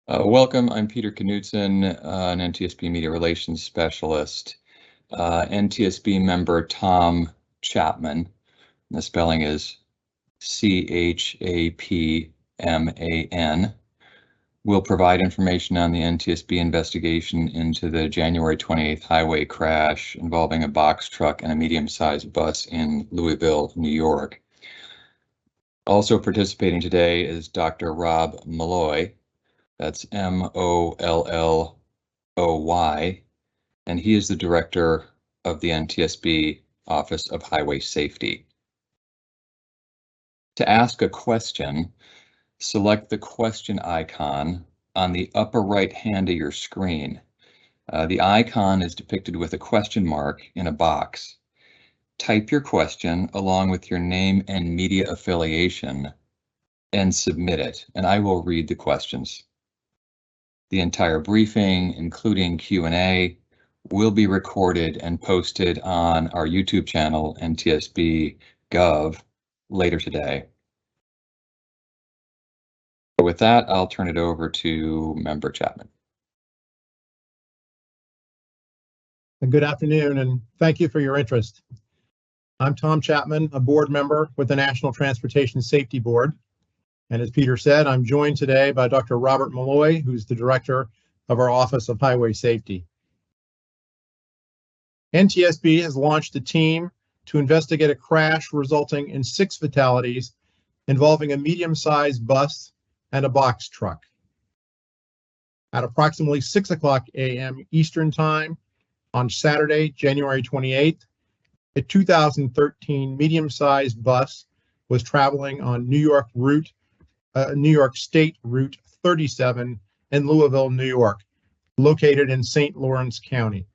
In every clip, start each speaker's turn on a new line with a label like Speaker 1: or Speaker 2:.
Speaker 1: Welcome, I'm Peter Knudsen, an NTSB Media Relations Specialist. NTSB member Tom Chapman, the spelling is Chapman, will provide information on the NTSB investigation into the January 28th highway crash involving a box truck and a medium-sized bus in Louisville, New York. Also participating today is Dr. Rob Malloy. That's Molloy, and he is the director of the NTSB Office of Highway Safety. To ask a question, select the question icon on the upper right hand of your screen. The icon is depicted with a question mark in a box. Type your question along with your name and media affiliation and submit it, and I will read the questions. The entire briefing, including Q&A, will be recorded and posted on our YouTube channel, NTSB Gov, later today. With that, I'll turn it over to Member Chapman.
Speaker 2: Good afternoon, and thank you for your interest. I'm Tom Chapman, a board member with the National Transportation Safety Board. And as Peter said, I'm joined today by Dr. Robert Malloy, who's the director of our Office of Highway Safety. NTSB has launched a team to investigate a crash resulting in 6 fatalities involving a medium-sized bus and a box truck. At approximately 6:00 a.m. Eastern Time on Saturday, January 28th, a 2013 medium-sized bus was traveling on New York State Route 37 in Louisville, New York, located in St. Lawrence County.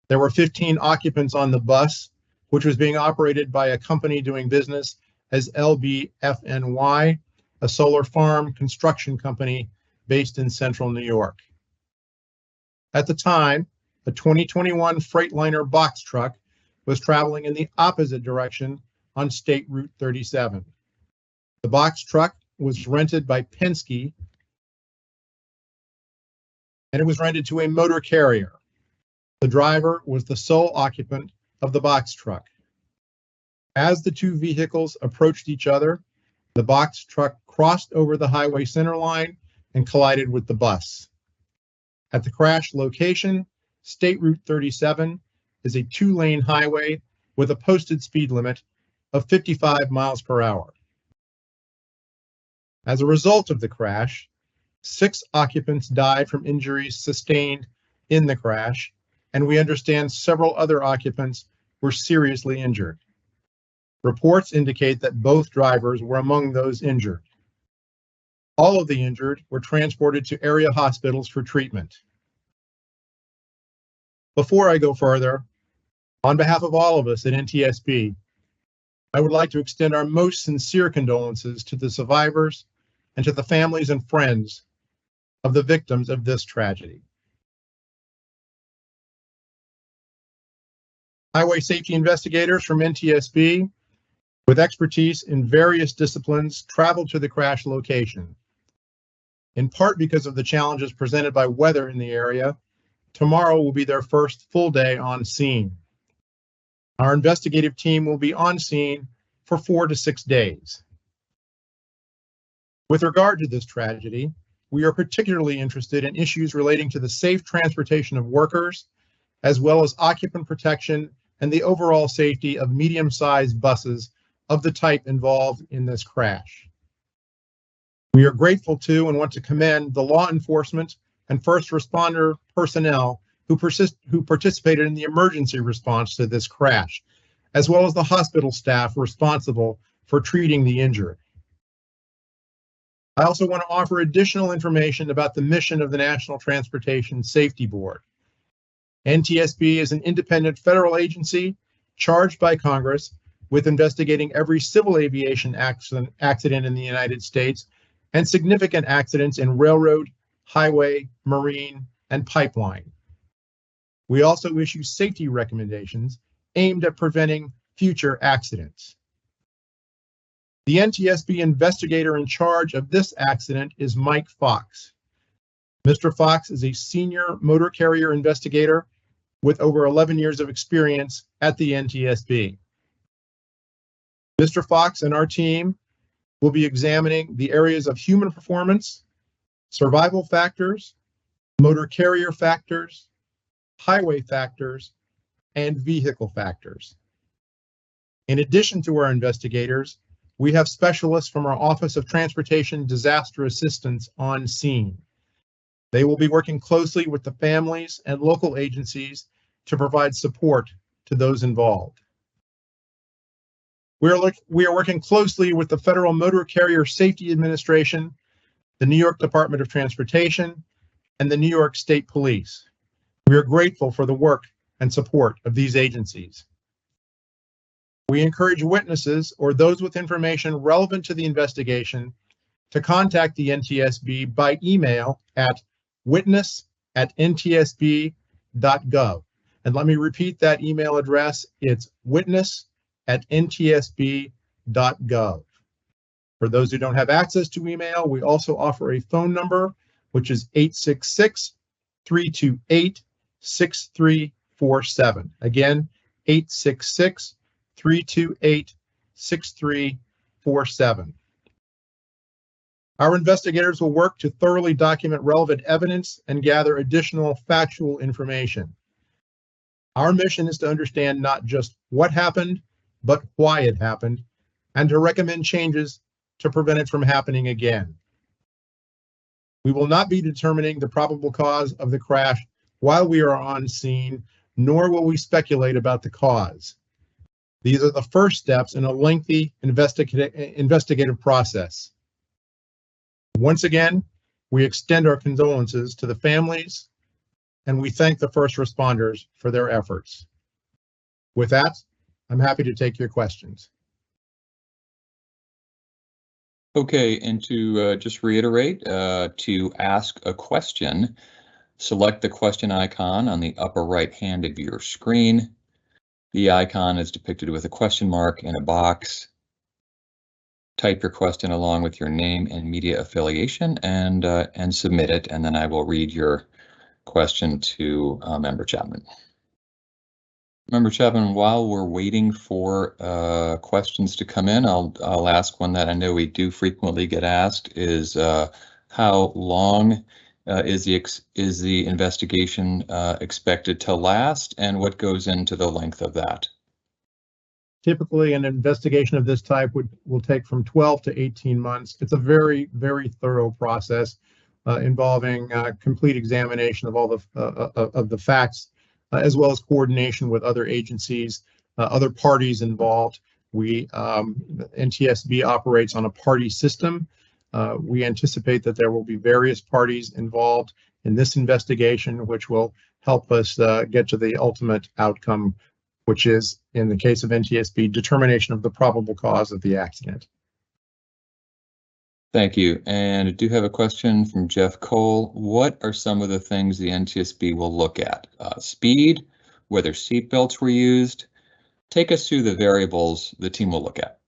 Speaker 2: There were 15 occupants on the bus, which was being operated by a company doing business as LBFNY, a solar farm construction company based in central New York. At the time, a 2021 Freightliner box truck was traveling in the opposite direction on State Route 37. The box truck was rented by Penske, and it was rented to a motor carrier. The driver was the sole occupant of the box truck. As the two vehicles approached each other, the box truck crossed over the highway center line and collided with the bus. At the crash location, State Route 37 is a 2-lane highway with a posted speed limit of 55 miles per hour. As a result of the crash, 6 occupants died from injuries sustained in the crash, and we understand several other occupants were seriously injured. Reports indicate that both drivers were among those injured. All of the injured were transported to area hospitals for treatment. Before I go further, on behalf of all of us at NTSB, I would like to extend our most sincere condolences to the survivors and to the families and friends of the victims of this tragedy. Highway safety investigators from NTSB with expertise in various disciplines traveled to the crash location. In part because of the challenges presented by weather in the area, tomorrow will be their first full day on scene. Our investigative team will be on scene for 4 to 6 days. With regard to this tragedy, we are particularly interested in issues relating to the safe transportation of workers, as well as occupant protection and the overall safety of medium-sized buses of the type involved in this crash. We are grateful to and want to commend the law enforcement and first responder personnel who participated in the emergency response to this crash, as well as the hospital staff responsible for treating the injured. I also want to offer additional information about the mission of the National Transportation Safety Board. NTSB is an independent federal agency charged by Congress with investigating every civil aviation accident in the United States and significant accidents in railroad, highway, marine, and pipeline. We also issue safety recommendations aimed at preventing future accidents. The NTSB investigator in charge of this accident is Mike Fox. Mr. Fox is a senior motor carrier investigator with over 11 years of experience at the NTSB. Mr. Fox and our team will be examining the areas of human performance, survival factors, motor carrier factors, highway factors, and vehicle factors. In addition to our investigators, we have specialists from our Office of Transportation Disaster Assistance on scene. They will be working closely with the families and local agencies to provide support to those involved. We are working closely with the Federal Motor Carrier Safety Administration, the New York Department of Transportation, and the New York State Police. We are grateful for the work and support of these agencies. We encourage witnesses or those with information relevant to the investigation to contact the NTSB by email at witness@ntsb.gov. And let me repeat that email address. It's witness@ntsb.gov. For those who don't have access to email, we also offer a phone number, which is 866-328-6347. Again, 866-328-6347. Our investigators will work to thoroughly document relevant evidence and gather additional factual information. Our mission is to understand not just what happened, but why it happened, and to recommend changes to prevent it from happening again. We will not be determining the probable cause of the crash while we are on scene, nor will we speculate about the cause. These are the first steps in a lengthy investigative process. Once again, we extend our condolences to the families, and we thank the first responders for their efforts. With that, I'm happy to take your questions.
Speaker 1: Okay, and to just reiterate, to ask a question, select the question icon on the upper right hand of your screen. The icon is depicted with a question mark in a box. Type your question along with your name and media affiliation and submit it, and then I will read your question to Member Chapman. Member Chapman, while we're waiting for questions to come in, I'll ask one that I know we do frequently get asked: is how long is the investigation expected to last, and what goes into the length of that?
Speaker 2: Typically, an investigation of this type will take from 12 to 18 months. It's a very, very thorough process involving complete examination of all the facts, as well as coordination with other agencies, other parties involved. NTSB operates on a party system. We anticipate that there will be various parties involved in this investigation, which will help us get to the ultimate outcome, which is, in the case of NTSB, determination of the probable cause of the accident.
Speaker 1: Thank you. And I do have a question from Jeff Cole. What are some of the things the NTSB will look at? Speed, whether seatbelts were used. Take us through the variables the team will look at.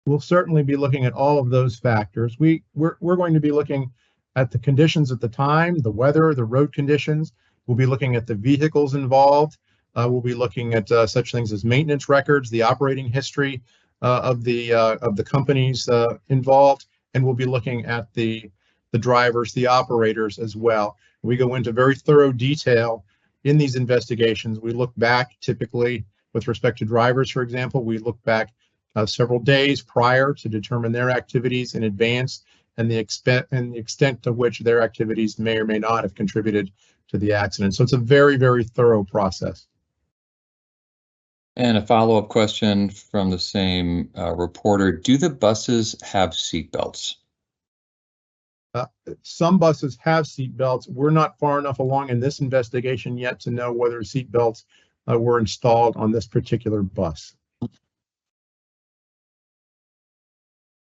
Speaker 2: We'll certainly be looking at all of those factors. We're going to be looking at the conditions at the time, the weather, the road conditions. We'll be looking at the vehicles involved. We'll be looking at such things as maintenance records, the operating history of the companies involved, and we'll be looking at the drivers, the operators as well. We go into very thorough detail in these investigations. We look back, typically with respect to drivers, for example, we look back several days prior to determine their activities in advance and the extent to which their activities may or may not have contributed to the accident. So it's a very, very thorough process.
Speaker 1: And a follow-up question from the same reporter: do the buses have seatbelts?
Speaker 2: Some buses have seatbelts. We're not far enough along in this investigation yet to know whether seatbelts were installed on this particular bus.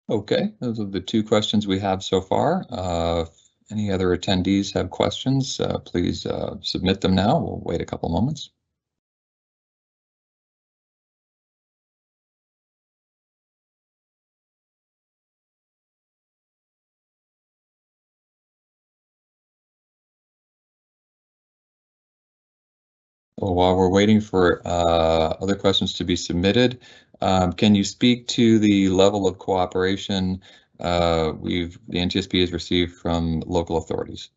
Speaker 1: Okay, those are the two questions we have so far. Any other attendees have questions, please submit them now. We'll wait a couple moments. Well, while we're waiting for other questions to be submitted, can you speak to the level of cooperation the NTSB has received from local authorities?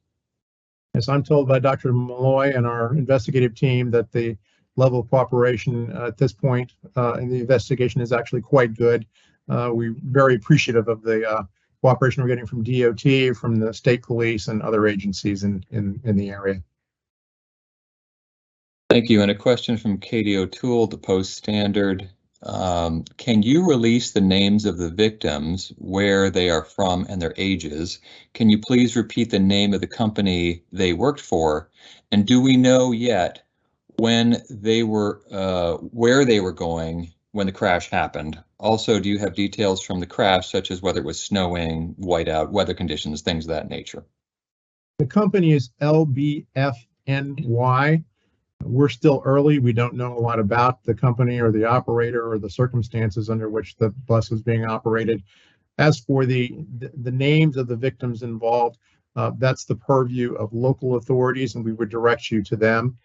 Speaker 2: Yes, I'm told by Dr. Malloy and our investigative team that the level of cooperation at this point in the investigation is actually quite good. We're very appreciative of the cooperation we're getting from DOT, from the state police, and other agencies in the area.
Speaker 1: Thank you. And a question from Katie O'Toole, the Post Standard. Can you release the names of the victims, where they are from, and their ages? Can you please repeat the name of the company they worked for? And do we know yet when they were, where they were going when the crash happened? Also, do you have details from the crash, such as whether it was snowing, whiteout, weather conditions, things of that nature?
Speaker 2: The company is LBFNY. We're still early. We don't know a lot about the company or the operator or the circumstances under which the bus was being operated. As for the names of the victims involved, that's the purview of local authorities, and we would direct you to them.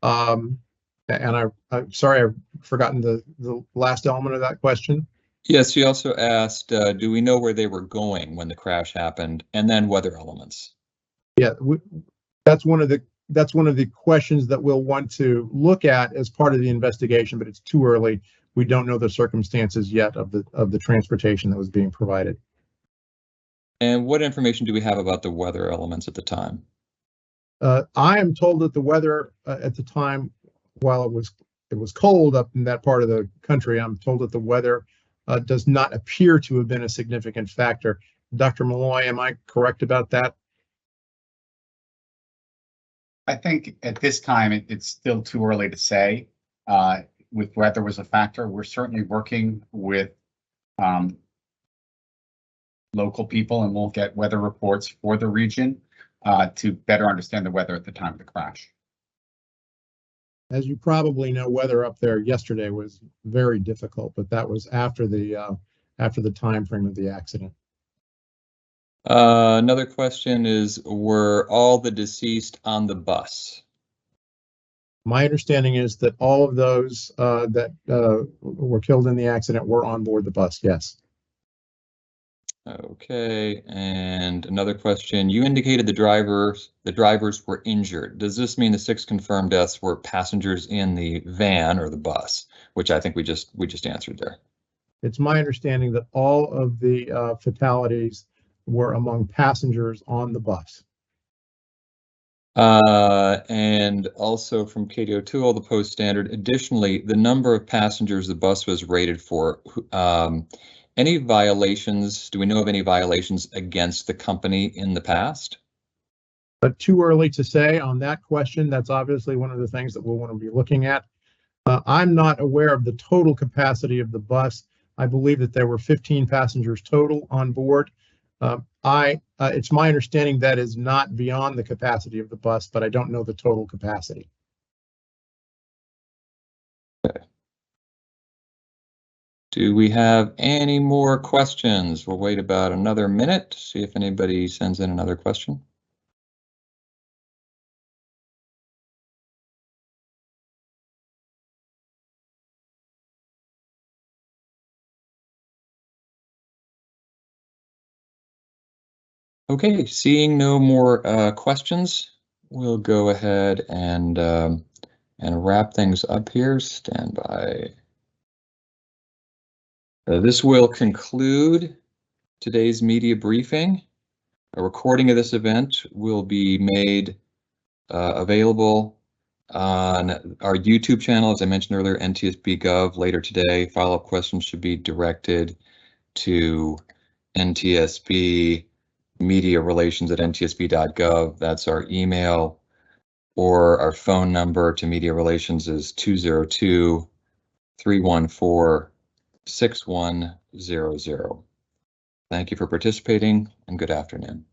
Speaker 2: And I'm sorry, I've forgotten the last element of that question.
Speaker 1: Yes, she also asked, do we know where they were going when the crash happened, and then weather elements?
Speaker 2: Yeah, that's one of the questions that we'll want to look at as part of the investigation, but it's too early. We don't know the circumstances yet of the transportation that was being provided.
Speaker 1: And what information do we have about the weather elements at the time?
Speaker 2: I am told that the weather at the time, while it was cold up in that part of the country, I'm told that the weather does not appear to have been a significant factor. Dr. Malloy, am I correct about that?
Speaker 3: I think at this time it's still too early to say with weather was a factor. We're certainly working with local people, and we'll get weather reports for the region to better understand the weather at the time of the crash.
Speaker 2: As you probably know, weather up there yesterday was very difficult, but that was after the time frame of the accident.
Speaker 1: Another question is, were all the deceased on the bus?
Speaker 2: My understanding is that all of those that were killed in the accident were on board the bus, yes.
Speaker 1: Okay, and another question. You indicated the drivers were injured. Does this mean the 6 confirmed deaths were passengers in the van or the bus, which I think we just answered there?
Speaker 2: It's my understanding that all of the fatalities were among passengers on the bus.
Speaker 1: And also from Katie O'Toole, the Post Standard. Additionally, the number of passengers the bus was rated for, any violations? Do we know of any violations against the company in the past?
Speaker 2: But too early to say on that question. That's obviously one of the things that we'll want to be looking at. I'm not aware of the total capacity of the bus. I believe that there were 15 passengers total on board. It's my understanding that is not beyond the capacity of the bus, but I don't know the total capacity.
Speaker 1: Okay. Do we have any more questions? We'll wait about another minute to see if anybody sends in another question. Okay, seeing no more questions, we'll go ahead and wrap things up here. Stand by. This will conclude today's media briefing. A recording of this event will be made available on our YouTube channel, as I mentioned earlier, NTSB Gov, later today. Follow-up questions should be directed to NTSB Media Relations at ntsb.gov. That's our email, or our phone number to Media Relations is 202-314-6100. Thank you for participating, and good afternoon.